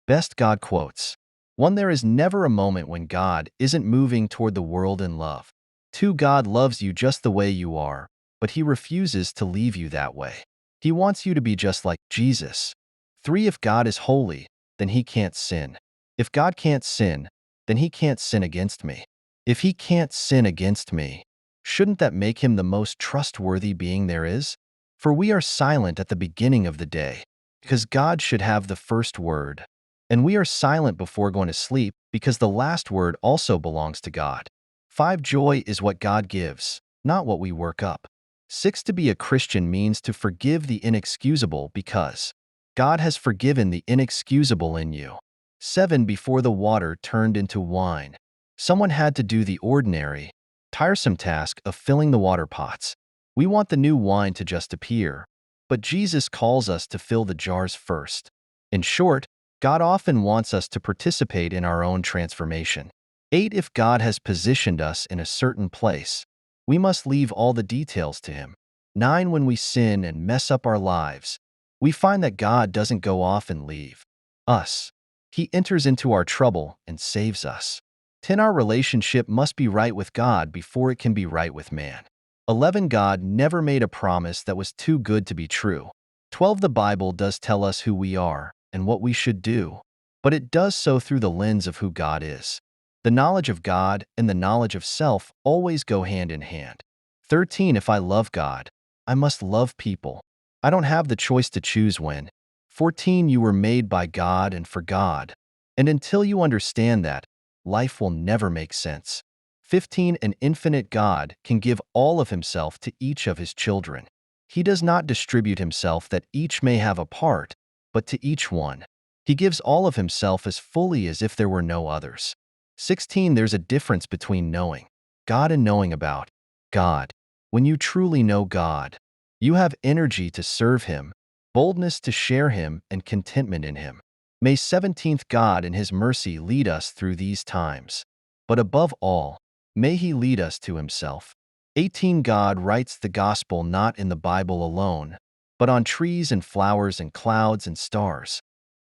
Best God quotes. 1. There is never a moment when God isn't moving toward the world in love. 2. God loves you just the way you are, but He refuses to leave you that way. He wants you to be just like Jesus. 3. If God is holy, then He can't sin. If God can't sin, then He can't sin against me. If He can't sin against me, shouldn't that make Him the most trustworthy being there is? For we are silent at the beginning of the day, because God should have the first word. And we are silent before going to sleep because the last word also belongs to God. 5. Joy is what God gives, not what we work up. 6. To be a Christian means to forgive the inexcusable because God has forgiven the inexcusable in you. 7. Before the water turned into wine, someone had to do the ordinary, tiresome task of filling the water pots. We want the new wine to just appear, but Jesus calls us to fill the jars first. In short, God often wants us to participate in our own transformation. 8. If God has positioned us in a certain place, we must leave all the details to Him. 9. When we sin and mess up our lives, we find that God doesn't go off and leave us. He enters into our trouble and saves us. 10. Our relationship must be right with God before it can be right with man. 11. God never made a promise that was too good to be true. 12. The Bible does tell us who we are and what we should do, but it does so through the lens of who God is. The knowledge of God and the knowledge of self always go hand in hand. 13. If I love God, I must love people. I don't have the choice to choose when. 14. You were made by God and for God, and until you understand that, life will never make sense. 15. An infinite God can give all of Himself to each of His children. He does not distribute Himself that each may have a part, but to each one. He gives all of Himself as fully as if there were no others. 16. There's a difference between knowing God and knowing about God. When you truly know God, you have energy to serve Him, boldness to share Him, and contentment in Him. May 17th God in His mercy lead us through these times. But above all, may He lead us to Himself. 18. God writes the gospel not in the Bible alone, but on trees and flowers and clouds and stars.